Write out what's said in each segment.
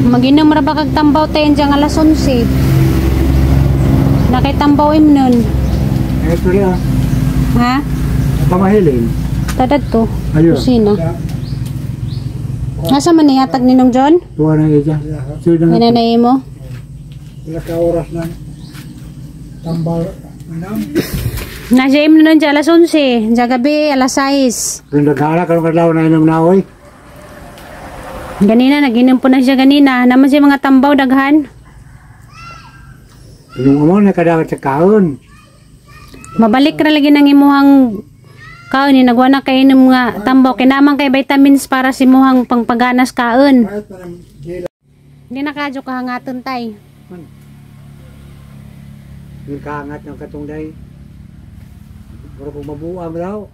Maginom ra ba kag tambaw tayo dyan alas 11. Nakaitambaw nun. Ito rin Ha? Pamahilin. Tadad to. Ayun. Kusina. Nasa man nihatag ninong John? Tuwa na iya. Minanay mo? Wala ka oras na. Tambal. Nasa im nun dyan alas 11. Dyan gabi alas 6. Kung nagkala ka ng kadlaw na inom na oy. Ganina, nag-inom po na siya ganina. Naman siya mga tambaw daghan. Yung mo na kadawat sa kaon. Mabalik ra lagi nang imuhang kaon ni nagwa na kay inom nga tambaw kinamang kay vitamins para si imuhang pangpaganas kaon. Hindi na kadyo kahangaton tay. Yung kaangat ng katungday. Wala pong mabuang daw.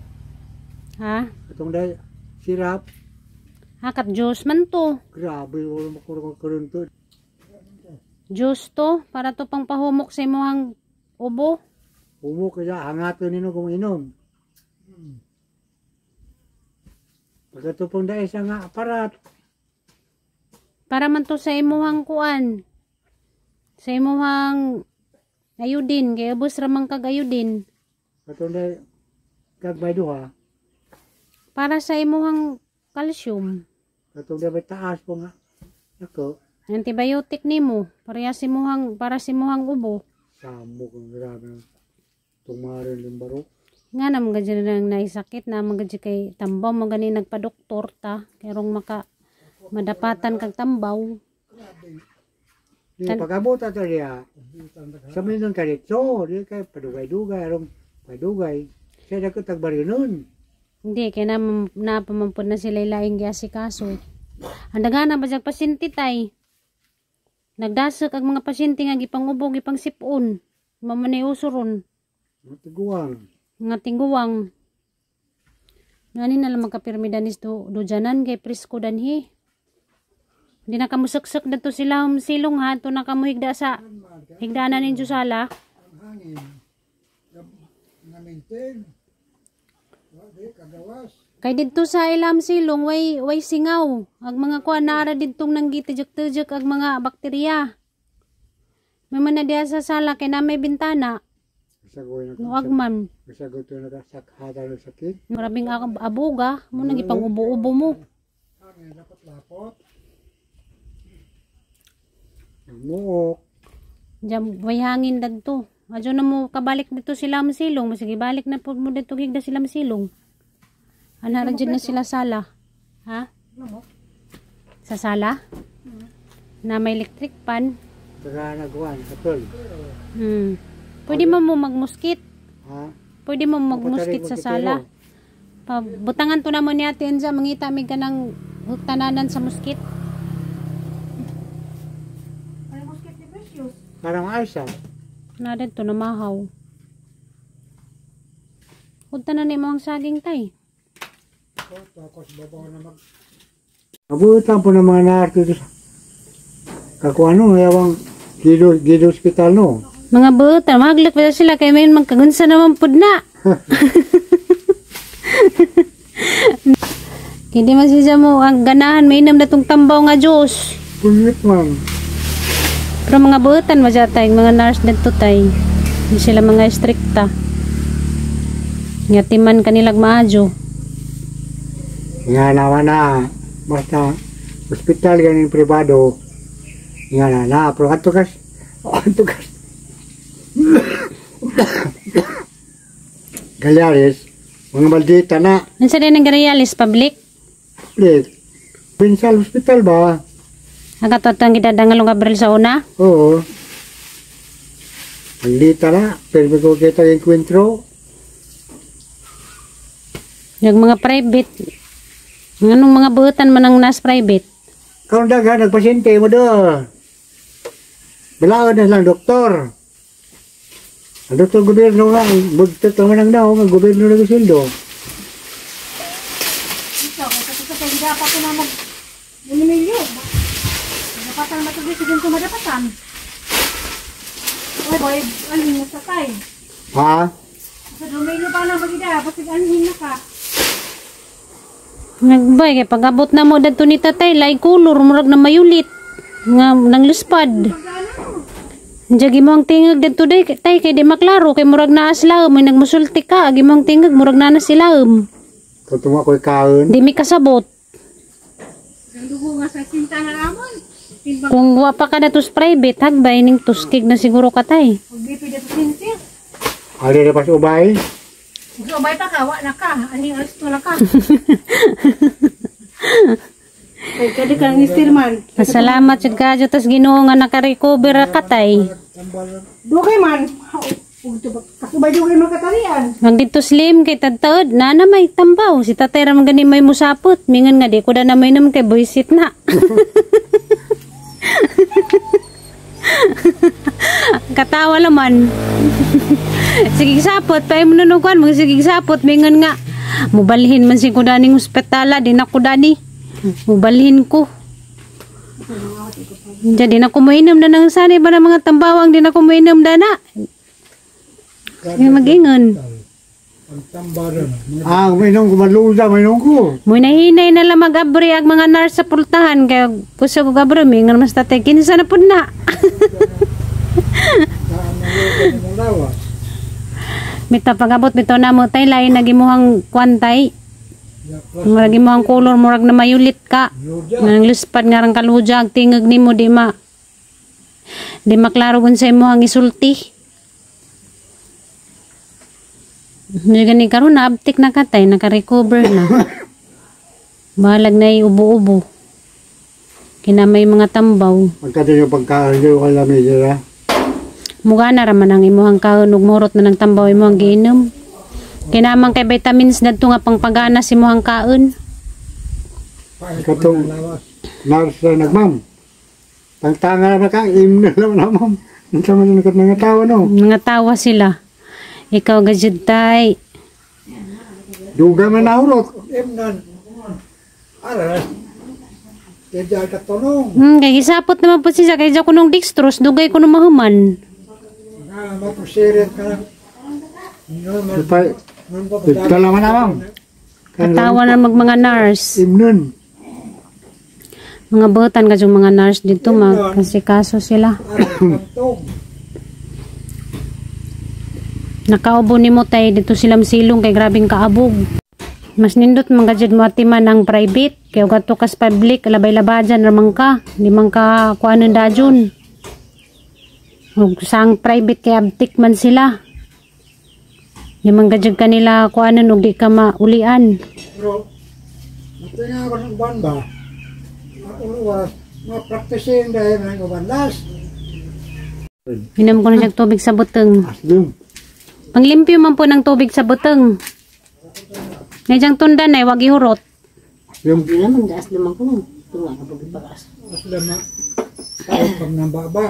Ha? Katungday. Sirap. Hakat juice man to. Grabe. Wala makurang karoon to. Juice to para to pang pahumok sa imuhang ubo. Umo kaya hangaton nino kung inom. Pagkatupong dahil sa nga aparat. Para man to sa imuhang kuan. Sa imuhang ayudin. Kaya ubos ramang kag ayudin. Katungday. Kagbay duha. Para sa imuhang calcium. Katungday may taas po nga. Ako. Antibiotic nimo. Para si imuhang ubo. Samo kong grabe. Tumarin limbaro. Nga naman gadya nang naisakit na mga gadya kay tambaw mga gani nagpa-doktor ta kayong maka madapatan kag tambaw. Di pagabot ato niya. Sa minun ka dito, di kay padugay-dugay arong padugay. Siya dako tagbari nun. Hindi kay na pamampun na sila ilaing giasikaso. Andaga na ba jag pasyente tay? Nagdasok ang mga pasyente nga gipangubog gipang sipon. Mamanay usuron. Matiguang. Nga tiguwang. Nani na lang magkapirmidanis do dyanan kay presko danhi. Hindi na kamusaksak na to sila silong ha. Ito na kamuhigda sa higdaanan ninyo sala. Kay dito sa ilam silong way singaw. Ag mga kuan naara ditong nang gitejek-tejek ag mga bakterya. May man na diya sa sala kay na may bintana. Nuagman. Masagot na nakasakhata ng sakit. Maraming abuga. Muna gipang ubo-ubo mo. Lapot-lapot. Muok. Diyan way hangin dagto. Adyo na mo kabalik dito sila silong. Masige balik na po mo dito gigda sila silong. Anara dyan na sila sala. Ha? Sa sala? Na may electric pan. Saka nagwan, katol. Pwede mo magmuskit. Ha? Pwede mo magmuskit sa sala. Butangan to naman ni ate Enza. Mangita may ka ng tananan sa muskit. Parang aysa. Na dito na mahaw. Punta na ni mo ang saging tay. Mabuot lang po ng mga naarto dito. Kakuha no, yawang gido hospital no. Mga buta, maglak pa sila kay may magkagunsa naman pud na. Hindi man siya mo ang ganahan may inom na tong tambaw nga Diyos. Kulit man. Pero mga butan masyatay, mga nurse dito tay. Hindi sila mga strikta. Ngatiman kanilag maadyo. Nga naman na, basta hospital ganing privado. Nga na, pero kantukas. Galyaris, mga maldita na. Ano sa rin ang Galyaris? Public? Public. Pinsal hospital ba? Nakatatang gidadangalong Gabriel sa una? Oo. Maldita na, pero ko kita yung kwentro. Yung mga private. Anong mga buutan man ang nas private? Kung daga, nagpasyente mo doon. Balaod na lang, doktor. Ang doktor gobyerno nga, budtot naman ang daw, ang gobyerno na gusildo. Ito, kasi hindi dapat ko na mag-minimilyo. Napatan na matugis, hindi ko madapatan. Oy, boy, alhin na sa tay. Ha? Sa dumilyo pa lang bagida, pati alhin na ka. Nagbay, kay pag-abot na mo dito ni tatay, lay kulor, murag na mayulit. Nga nang luspad. Jagi mo ang tingag dito day tay kay di maklaro kay murag naa sila may nagmusulti ka agi mo ang tingag murag naa na sila Katong ako'y kaon. di mi kasabot. Ang dugo nga sa sinta na ramon. Timbang Kung wa pa ka na tos private hagbay ning tuskig na siguro ka tay. pag-BP dito sinta. Ali na pas ubay. So, bay pa ka, wa na ka. Aning alis to na ka. Ay, kadi kang istirman. Pasalamat jud ka jud tas Ginoo nga naka-recover ka tay. Dugay man. Kasubay dugay makatarian. Ang dito slim kay tadtaod na may tambaw si tatay ra man gani may musapot mingan nga di ko da na may nam kay boysit na. Katawa laman. Sige sapot pa mo nunugan mo sige sapot mingan nga mubalhin man si ko daning ospitala di na ko dani. Mubalhin ko. Jadi na ko mainom na nang sanay ba ng mga tambawang di na ko mainom da na. May magingon. Mainong ko maluda, mainong ko. Muy nahinay na lang mag-abri ang mga nurse sa pultahan kaya gusto ko gabri mingan mas tatay kinsa na pud na. Mita pagabot bitaw na mo tay lain nagimuhang kwantay. Murag mo ang color murag na mayulit ka. Nang luspad nga rang kalujag tingog nimo di maklaro kun sa imo ang isulti. Gani karon na abtik na katay naka-recover na. Balag na ubo-ubo. Kinamay mga tambaw. Pagkati yung pagkaon yung kalami dira. Mugana raman ang imuhang kaon ug morot na ng tambaw imuhang giinom. Kinamang kay vitamins dadto nga pangpagana si imuhang kaon. Katong nurse na nagmam. Tangtanga na ka, im na naman na ma'am. Ang sama na nga tawa no. Mga tawa sila. Ikaw gajud tay. Duga man naurot. Kay gisapot naman po siya kay ja kunong dextrose dugay kuno mahuman. Kalaman na ma'am. Katawa na mga nurse. Imnon. Mga botan kasi mga nurse dito magkasikaso sila. Nakaubo ni mo tay dito silang silong kay grabing kaabog. Mas nindot mga jud mo atiman ang private kay ugato kas public labay-labajan ramang ka. Di man ka kuanon dajon. Ug sang private kay abtik man sila. Di man gajud kanila kuanon ug di ka maulian. Pero nga ako ng buwan ba? Ako luwas, ma-practicing dahil ng kabandas. Inom ko na siyang tubig sa buteng. Asdum. Panglimpyo man po ng tubig sa buteng. Ngayon tundan ay wag ihurot. Yung Hindi naman, gas naman ko. Tunga ka pag-ipagas. asdum na. Tawag pag ng baba.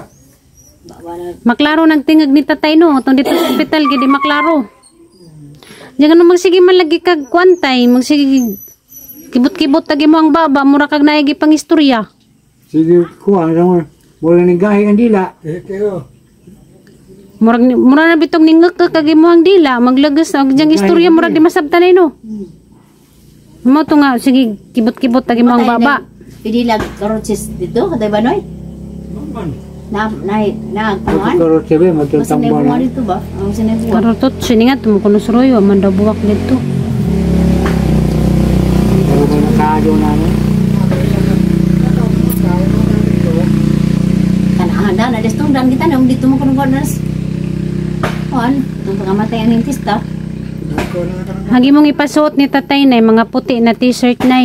Bawa na. Maklaro nagtingag ni tatay no. Itong dito sa hospital, gidi maklaro. Diyan ka magsige malagi kag kwantay. Magsige kibot-kibot tagi mo ang baba. Mura kag naigi pang istorya. Sige kuha. Wala ning gahi ang dila. Mura na bitong ningak ka kag imo ang dila. Maglagas na. Diyan istorya mura di masabtan no. Mo to nga. Sige kibot-kibot tagi mo ang baba. Pidilag karotsis dito, katay ba noy? Nagpanguan? Karot sabi, Masa matutang bunga na. dito ba? Ang sinabuan. Karotot. Siningat. Tumukunusuroy. Waman daw buwak dito. Pero kung nakadyo na no. Kanahanda na destong dan kita nang dito mo kuno corners. Kuan, nang pangamatay ang dentista. Hagi mong ipasuot ni tatay na mga puti na t-shirt na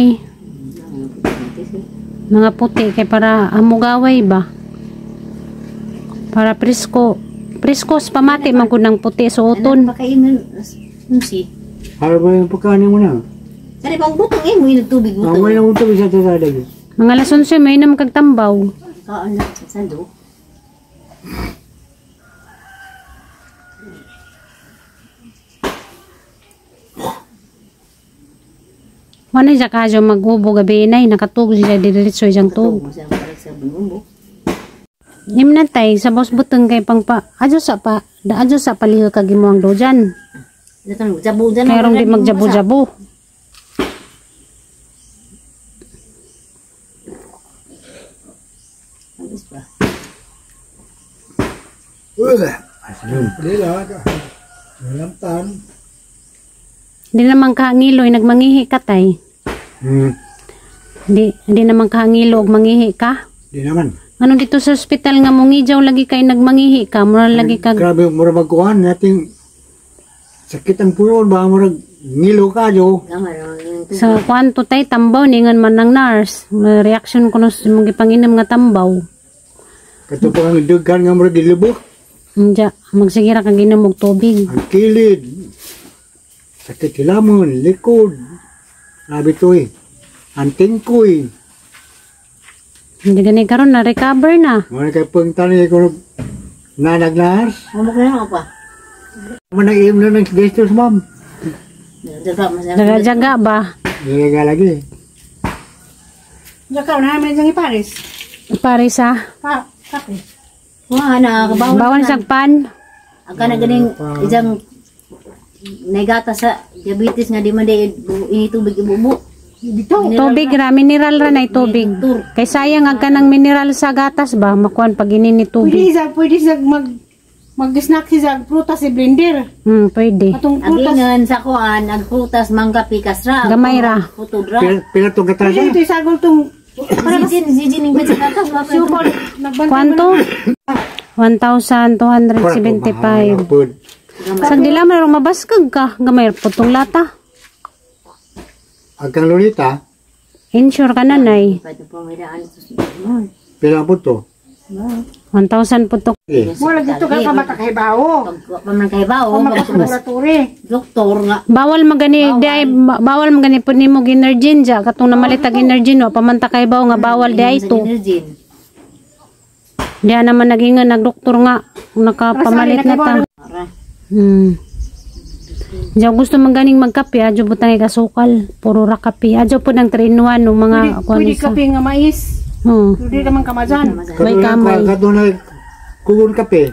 mga puti kay para amugaway ba para presko preskos pamati man gud ng puti suoton. Ano ba kayo si? Ano ba yung pagkanin mo na? Kani bang butong mo yung tubig mo Ang to. may nang utubig sa tasadag. Mga lason siya may nam kag tambaw. Kaan na sa sando. Wala siya kadyo maghubo gabi inay nakatug siya diretso siyang tug. Mo sa para sa bumbo. Nim na tay sa boss buteng kay pang pa adyo sa paliho kag imo ang dojan. Datang jabo dan. Kay rong di magjabo-jabo. Hindi naman kahangiloy, nagmangihi ka tay. Hindi naman kahangilo og mangihi ka. Di naman. Ano dito sa ospital nga mungijaw lagi kay nagmangihi ka, mura lagi ka. Grabe, mura magkuhan nating sakit ang puron ba, mura ngilo ka jo. Sa kwanto tay tambaw ningan man ng nurse. Reaction ko no sa mga gipanginom nga tambaw. Kato pa ang dugkan nga mura gilubok. Diya, magsigira kang ginom og tubig. Ang kilid. Sakit hilamon, likod. Sabi to eh. Ang tingkoy. Hindi gani karon na recover na. Mga kay pangtanay ko nanagnas. pa. Manag-iim na ng gestos, ma'am. Jaga-jaga ba? Nilaga lagi. Diyan ka, unahan mo yung iparis. Paris ah. Kape. Wah, na kabaw. Bawal sagpan. Ang kana ganing isang negata sa diabetes nga di man day initubig ibubo. Dito. Tubig ra, mineral ra na tubig. Kay sayang ang kanang mineral sa gatas ba, makuan pag inini tubig. Pwede sa mag-snack siya prutas si blender. Pwede. Atong prutas. Agingan sa kuan, agprutas mangga pikas ra. Gamay ra. Putod ra. Pila itong katasa? Pwede ito isagol tong Sijin ning bitsa katas ba sukol. Nagbantay Kwanto? 1,275. Sag dila man ro mabaskag ka, gamay ra putong lata. Agkang Lolita, Insure ka na nay. Pwede po may daan sa pila po to? 1,000 putok. Wala dito ka makakahibaw. Paman kay bao, O makasulatori. doktor nga. Bawal magani pud nimo ginergin ja katong namalitag energin wa pamanta kay baw nga bawal di ay to. Diya naman nagingan nagdoktor nga nakapamalit na ta. Diya gusto man ganing magkape adyo butang kasukal puro ra kape adyo pud ang 3-in-1 no mga kuan Pwede isa. kape nga mais. Pwede naman kamajan. May kamay. Kato na kugun kape.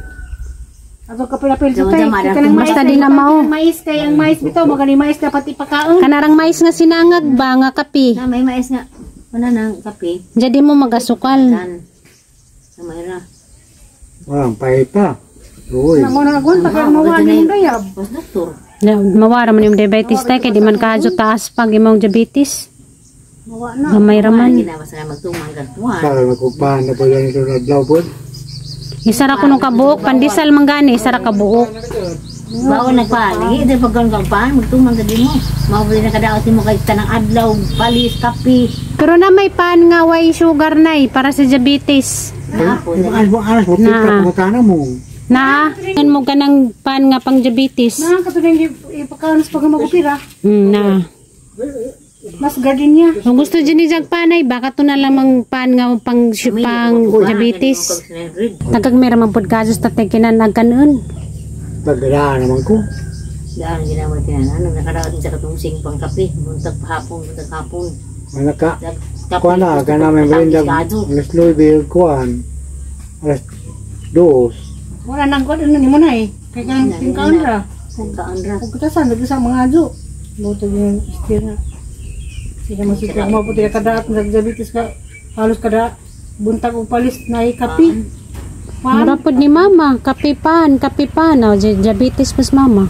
Atong kapilapil sa tayo. Basta di na mao. Mais kay ang mais bitaw magani mais dapat ipakaon. Kanarang mais nga sinangag ba nga kape. Na may mais nga. Wala nang kape. Jadi mo magasukal. Dan. Samay ra. Walang pahit pa. Uy. Namo na gun pag mawali yung dayab. Pas doktor. Mawara man yung diabetes tay kay di man kadyo taas pag imong diabetes. Mawa na. Gamay ra man. Ginawa sa magtumang gantuan. Saka magkupahan na po yan ito na adlaw po. Isa ra kuno ka buok pandisal manggani isa ra ka buok. Bawo nagpalagi, ito pagkan kang paan, magtumang gadi mo. Mawali na kadaot mo kay tanang adlaw, palis, kape. Pero na may pan nga way sugar nay para sa diabetes. Anas mo, tika pumatana mo. Na, ngan mo ka ng pan nga pang diabetes. Na katulad ipakaon sa pag magupira. Na. Mas gardenia. Kung gusto dyan ni jag panay, baka to na lamang pan nga pang diabetes. Tagagmera man pod kasos tatay kinan nagkanon. Tagadaan naman ko. Daan ginawa tinan, ano nakadaot din sa katungsing pang kape, buntag hapon. Manaka. Kuha na, ka namin berindag. Alas 9, kuhaan. Alas 2. Wala nang kod ano ni mo na eh. Kaya kang tingkaon ra. Kaan ra. Kung kita saan sa mga adyo. Buto yung istir na. Sila masipag mo po tayo kadaat ng diabetes ka. Halos kada buntag o palis na ikapi. Mura pod ni mama, kape pan. Oh, diabetes pas mama.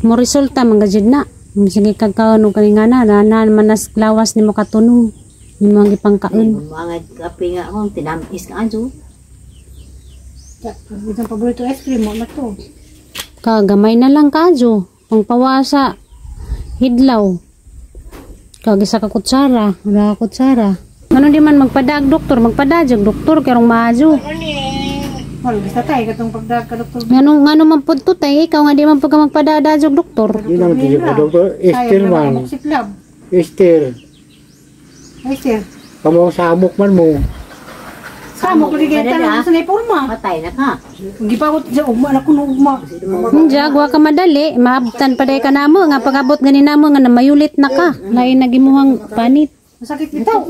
Mo resulta man gajud na. Sige kagkaon og kaningana na manas lawas nimo katunong. Nimo ang gipangkaon. Mga kape nga akong tinampis ka anjo. Isang paborito ice cream mo na to. Kagamay na lang kadyo. Pangpawasa. Hidlaw. Kagisa ka kutsara. Wala ka kutsara. Ano di man magpadag doktor. Magpadajag doktor. Karong maadyo. Wala basta tayo katong pagdag ka doktor. Ngano man po to tayo. Ikaw nga di man pagka magpadadajag doktor. Hindi naman tiyo ka, doktor. Esther man. Siklab. Esther. Esther. Kamang samok man mo. Samo ko ligay tanong sa naipurma. Patay na ka. Hindi pa ako sa ugma na kuno ugma. Diya, wa ka madali. Maabtan pa day ka namo. Nga pag-abot ganin namo nga namayulit na ka. Lain nagimuhang panit. Masakit bitaw.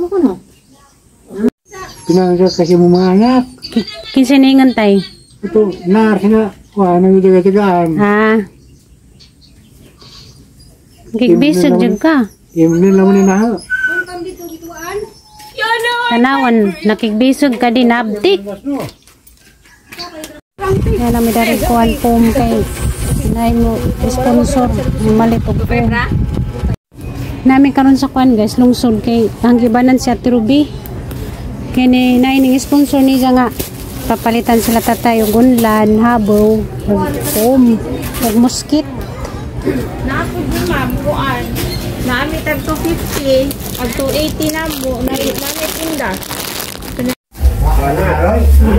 Pinangga kasi mo mga anak. Kinsiningan tay. Ito, nars na. Wala nang itaga-tagaan. Gigbisag jud ka. Yung nila mo ninaha. Yana! Tanawan, nakigbisog ka din abdik. Kaya namin dari kuhan po kay nay mo sponsor malit og po. Namin karon sa kuhan guys, lungsod kay ang gibanan si Ate Ruby. Kini nay ning sponsor ni nga papalitan sila tatay og unlan, habaw, og foam, og muskit. Naapod mo ma'am, kuan. Naamit ang 250, ang 280 na mo, naamit inda.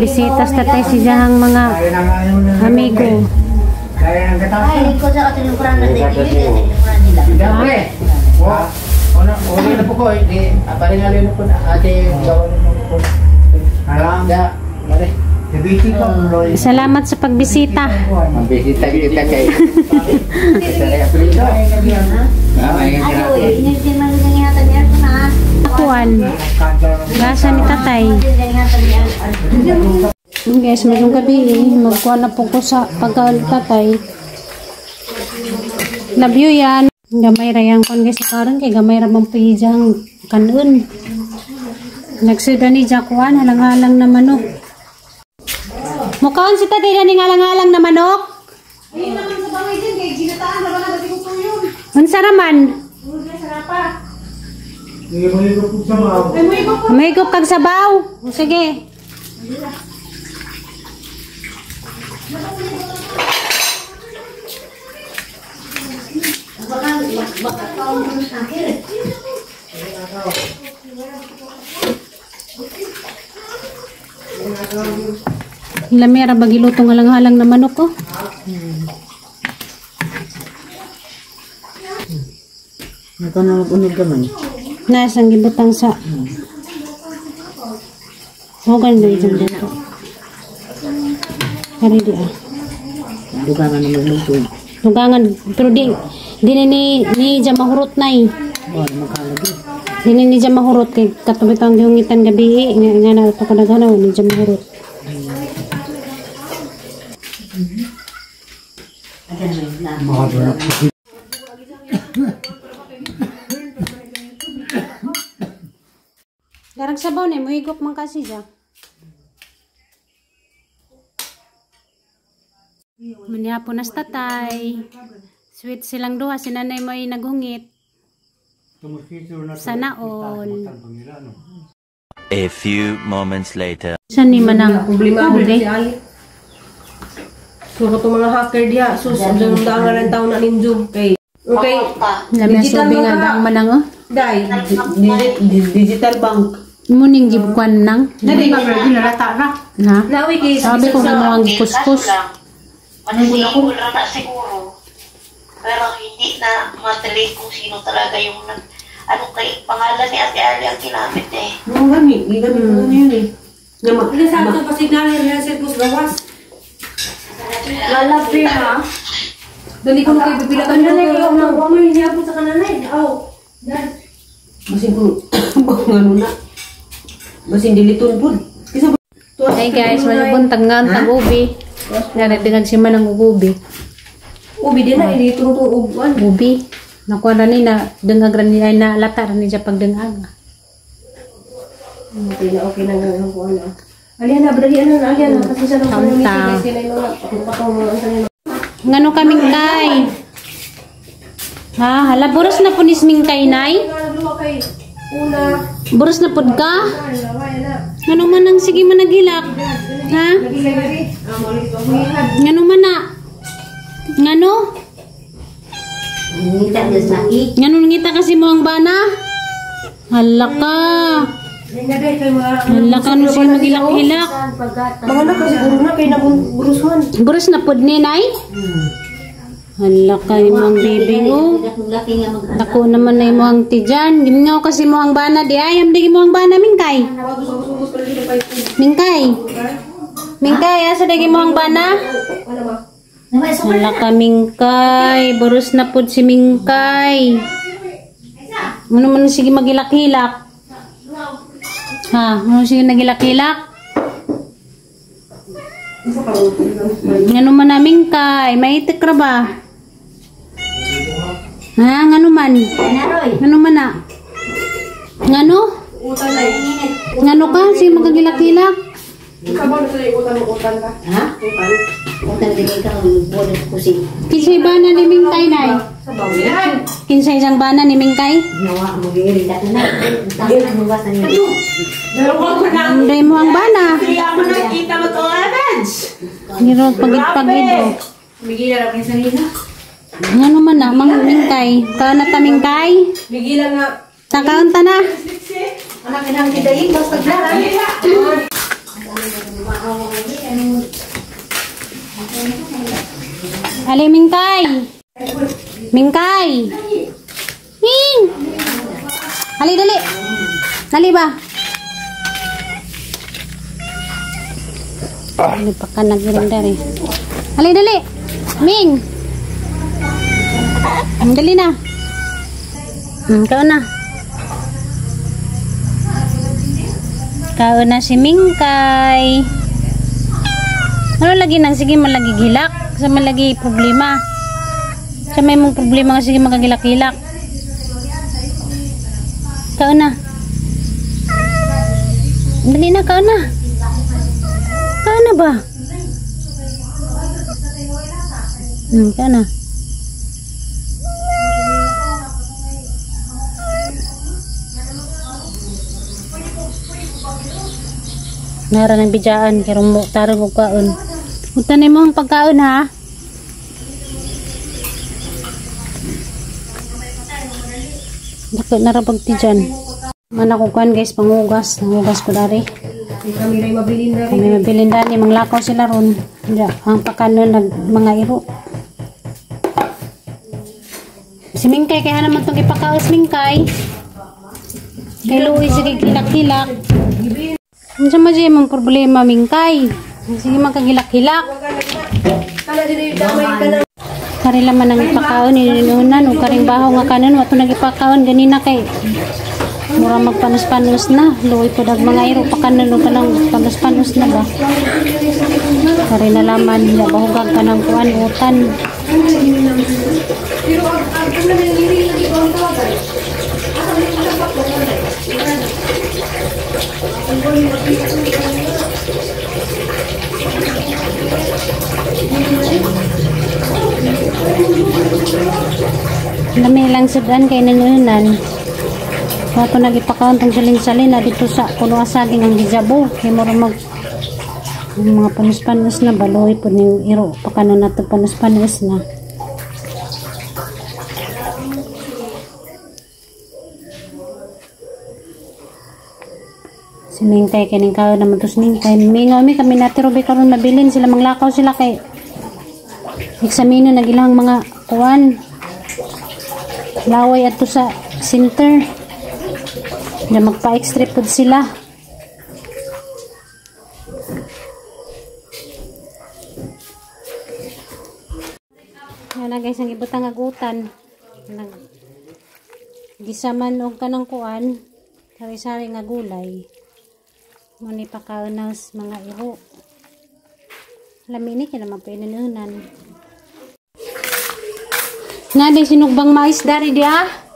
Bisitas tatay si Jahang mga amigo. Ay, ko sa atin yung kurang natin. Una na po ko, paringalin po na ate gawa naman po. Salamat sa pagbisita. Mabisita kita kay. Kuan. Gasa ni tatay. Guys, magong gabi magkuha na po ko sa pagka-tatay. Love you yan. Gamay ra yang kon guys karon kay gamay ra man pihijang kanon. Nagsida ni Jakuan halang-halang na manok. Mukaon si tatay ni halang-halang na manok. Ay naman sa bangay din kay ginataan ra na dati ko yun. Unsa raman? May higop kag sabaw. Sige. Lamera bagiluto nga lang-halang na manok ko. Nagkanunog ka man. Nasang gibutang sa Hogan na isang dito. Hari di ah. Dugangan na magluto. Tugangan pero di ni dya mahurot nay. Makalagi. Dini ni dya mahurot kay katubitang giungitan gabi nga na to kadagana ni dya mahurot. Darag sabaw ni mo higop man kasi dya. Manihapon na tatay. Sweet silang duha, si nanay mo ay naghungit. Sana all. A few moments later. Saan ni manang Problema mo okay? si Ali. So kato mga hacker diha, sus ang dangan ng taon na ninjum kay. Okay. Labi sobi nga daang manang oh. Dai, digital bank. Muning gibkwan nang. Dali ba ginarata ra? Ha? Nawi kay Sabi ko nga ang kuskus. Mananigol na siguro. Pero hindi na matrelate kung sino talaga yung anong kay pangalan ni Ate Ali ang ginamit eh. Oo gani, gigamit mo na yun eh. Hindi sa ato pasignal niya sa bus gawas. Lalapi ha. Dali ko kay bibilakan na lang ang woman niya po sa kananay. Aw. Basin ko ngano na. Basin diliton pud. Hey guys, mabuntag nga ang tag-ubi. Naratingag si manang ubi. Ubi din na dito tong ubuan. Ubi. Nakuha na ni na dengag ra ni ay na latar ni dya pagdengag. Okay na nga ko ano. Aliana brali na aliana kasi sa nang Tamta. sila yung patong Ngano kaming kay? Ha, hala buros na punis mingkay nay. una Buros na pud ka? Ngano man ang sige managilak? Ha? Ngano man na? Ngano? Ngano ngita kasi mo ang bana? Hala ka. Hala ka no siya magilak-hilak. mga na kasi siguro na kay nabungrusman. Buros na pud ni nay? Hala ka imong baby oh. Dako naman na imo ang tijan. Gimingaw kasi mo ang bana di ay amdi mo ang bana mingkay. Mingkay. Mingkay asa dagi mo ang bana? Hala ka mingkay. Buros na pud si mingkay. Ano man sige magilak-hilak? Ha, ano sige nagilak-hilak? Ngano man na mingkay, maitik ra ba? Ha, ngano man? Ngano man na? Ngano? Utan na yun. Ngano ka? Sige magkagilak-gilak. Ikaw ba na tayo utan ka? Ha? Utang din ikaw ang buwan ko si. Kinsay bana ni Mingkay, Nay? Kinsay isang bana ni Mingkay? Nawa mo giiri dati na. Tapos mo ba sa niyo? Hindi mo ang bana. Kaya ako nakita mo ito, Evans! Ngiro pagid-pagid. Bigilan ako yung sarili. Ngano man na, Mang Mingkay. Kaon na ta Mingkay. Bigilan nga. Takaon ta na. Anak nang kidaing basta paglaran. Ali Mingkay. Mingkay. Ming. Ali dali. Dali ba? Ano pa ka nagiring dari? Ali dali. Ming. Dali na. Ikaw na. Ikaw na si Mingkay. Ano lagi nang sige malagi gilak? Sa malagi problema. Sa may mong problema nga sige magagilak-gilak. Ikaw na. Dali na, ikaw na. Ikaw na ba? Ikaw na. Nara ng bidyaan, kaya mo tarong og kaon. Utanin mo ang pagkaon ha. Dako narapag ti dyan. Mana ko kuan guys, pangugas. Nangugas ko dari. Kami na yung mabilin na rin. Kami mabilin dari, manglakaw sila ron. Ang pakanon nag mga iro. Si Mingkay, kaya naman itong ipakaos Mingkay. Kay Louie, sige kilak-kilak. Ano sa madya mong problema, Mingkay? Sige magkagilak-hilak. Kala din yung damay ka na. Kari laman ang ipakaon, ninunan. O karing bahaw nga kanan, wato nag-ipakaon. Ganina kay mura magpanos-panos na. Luwi po dag mga iro pa kanan, o kanang panos-panos na ba? Kari na laman, bahugag ka ng kuan, utan. Pero ang kung nangyari na ibang tawagan. Dami lang sudan kay nanunan. Wato nagipakaon tong salin-salin na dito sa kuno asaging ang gijabo. Kay mura mag mga panos-panos na baloy po ni iro pakanon nato panos-panos na. Si Mingkay kining kaon naman tos Mingkay. Mingaw mi kami natiro bi karon mabilin sila manglakaw sila kay eksamino nagilang mga kuan. Laway ato sa center. Na magpa-extra food sila. Yan na guys, ang ibutang agutan. Gisaman og kanang kuan. Sari-sari nga gulay. Muni pa kaunas mga iro. Lamini kaya naman pa inanunan. Nga di sinugbang mais dari di ah.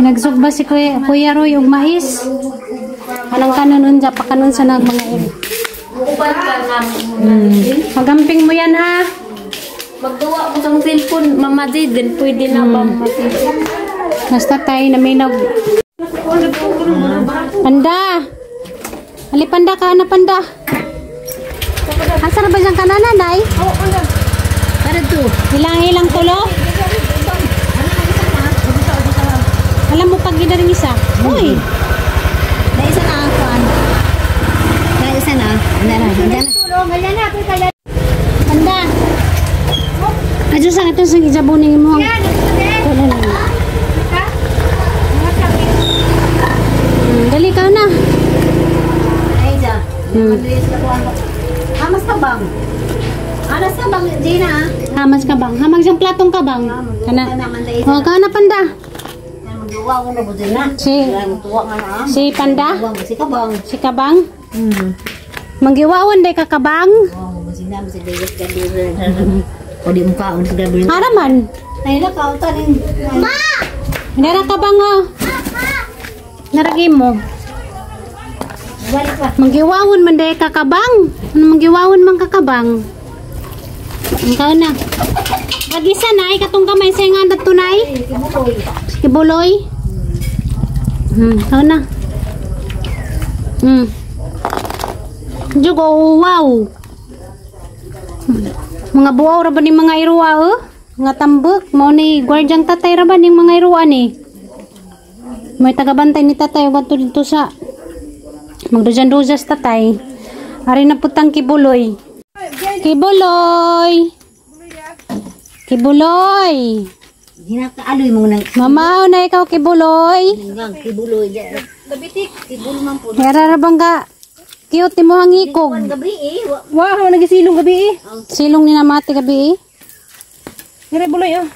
Nagsugba si Kuya Roy og mais. Anong kanon sa pakanon sa nag mga iro. Magamping mo yan ha. Magduwa ko sa cellphone, Mama Di, din pwede na ba matipid? Basta tayo na may Panda! Ali panda ka na panda! Asa na ba siyang kananan, Nay? Oo, ano? Para to. Ilang tulo? Alam mo pag gina rin isa? Uy! Naisa na ang kuan. Naisa na. Panda! Adyo sa ito sa gijabunin mo. Wala na. Dali ka na. Ay, ja. Mabilis na kuan. Hamas ka bang? Alas ka bang, Gina? Hamas ka bang? Hamag siyang platong ka bang? Kana. O, ka na panda. Magduwa ko na po Gina. Si Panda? Si Kabang. Si Kabang? Manggiwawan day ka Kabang? Oo, masina mo si David Gabriel. O di mo kaon si Gabriel. Haraman? Ay, nakaw tanin. Hindi na Kabang o. Naragi mo. Balik pa. Manggiwawon man day kakabang. Ano manggiwawon man kakabang? Ikaw na. Pag-isa na, katong kamay sa nga na tunay. Kibuloy. Ikaw na. Jug, oh, wow. Mga buwaw ra ba ni mga iruwa, oh? Mga tambok. Mao ni guardian tatay ra ba ni mga iruwa ni? May tagabantay ni tatay o dito sa magdujan-dujas tatay. Ari na putang kibuloy. Kibuloy. Kibuloy. Hinakaaloy mo nang Mama, na ikaw kibuloy. kibuloy dyan. Gabitik, kibul man po. Hera bang ka cute mo hangikog. Gabi eh. Wow, nagisilong gabi eh. Silong ni namati gabi. Hira buloy oh.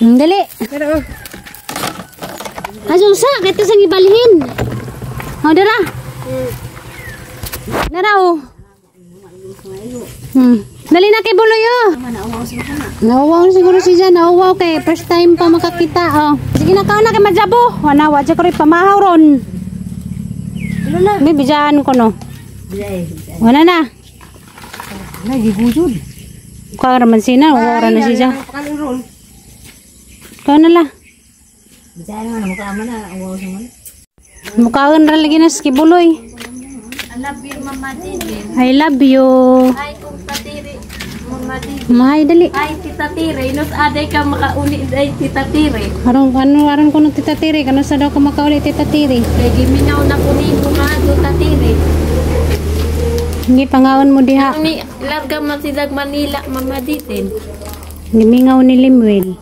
Dali. Hira oh. Asusa, kaya sang ibalhin. O, dara. Dara oh. Dali na kay Buloy oh. Nauwaw siguro siya. Nauwaw kay first time pa makakita oh. Sige na kao na kay Majabo. Wana, wadya ko rin pamahaw ron. May bijaan ko no. Wana na. Nagigujud. Kuha raman sina. Uwara na siya. Kao na la. Bicara mana mukha mana awaw sa man. Mukhaan ra lagi na si Buloy. I love you, Mama Didi. I love you. Hi, kung tatiri. Mama Didi. Mahay dali. Hi, Tita Tire. Inos aday ka makauni day Tita Tire. Aron ko ng Tita Tiri. Kano sa daw ka makauli Tita Tiri? Kaya giminaw na po ni Tita Tire. Hindi pangaon mo diha. Ni larga man silag Manila, Mama Didi. Gimingaw ni Limwil.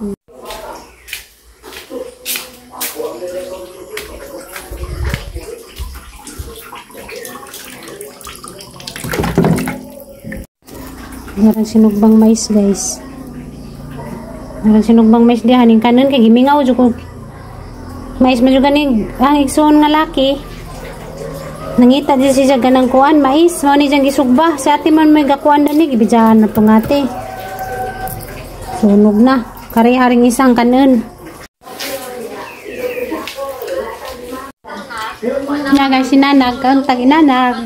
Meron sinugbang mais guys. Meron sinugbang mais diha. Haning kanan kay gimingaw jud ko. Mais man jud gani ang igsoon nga laki. Nangita di siya ganang kuan mais. Mao ni jang gisugba. Sa ati man may gakuan dani gibijahan na tong ate. Sunog na. Kari haring isang kanan. Ya guys, sinanag ang taginanag.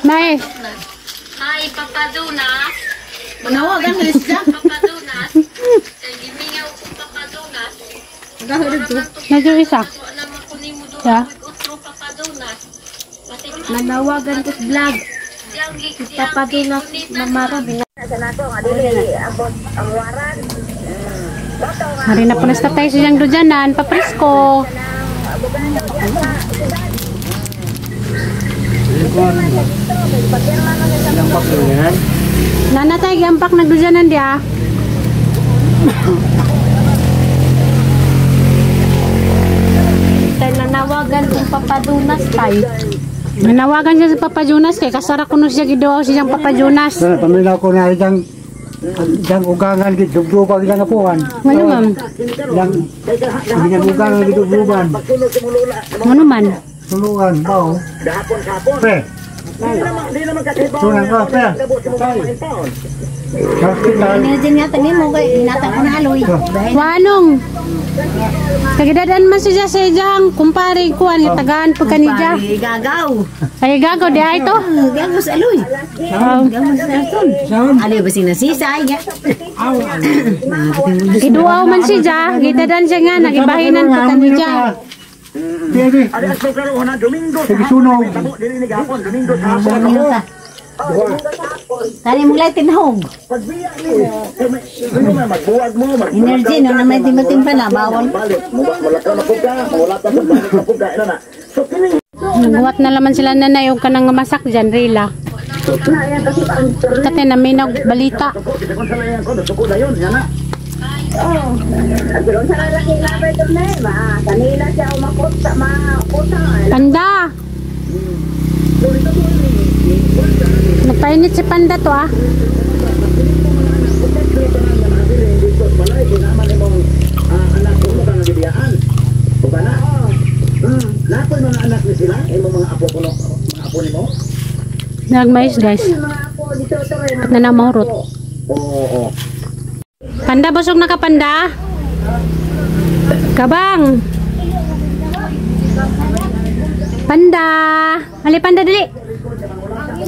May. Hi, Papadunas. Manawagan ka siya. Papadunas. Gimingaw ko Papadunas. Medyo isa. Ya. Nanawagan ko sa vlog. Papadunas, Mamara. Hari na po na tayo siyang dujanan. Papresko. Nanatay gampak nagdujanan dia. Kaya nanawagan kong Papadunas tayo. Nanawagan siya sa Papa Jonas kay kasara ko no siya gidaw siyang Papa Jonas. Pamilya ko na isang ugangan gidugdugan ilang apuan. Ano ma'am? Ilang ugangan gidugdugan. Ano man? Tulugan bao. Pre. Tunan ka, pre. Nilin nga tani mo kay hinata ko na aloy. Wanong. Kagidadan man siya sa ijang kumpare ko ani tagaan pag kanija. Gagaw. Ay gagaw di ay to. Gagaw sa aloy. Gagaw sa aton. Ali ba sing nasisay ya? Giduaw man siya, gidadan siya nga nagibahinan pag kanija. Sige. Sige sunog. Tani mo lang tinhog. Energy no na may timating pa na bawal. Nagbuhat na laman sila nanay og kanang masak dyan, Rila. Kate na may nagbalita. Panda! Nagpainit si Panda to ah. Nagmais guys. Dapat na na mahurot. Panda, busog na ka, Panda? Kabang! Panda! Hali, Panda, dali!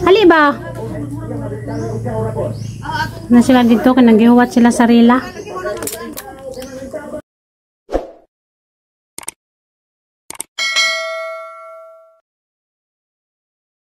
Hali ba? Na sila dito, kanang gihuwat sila sarila.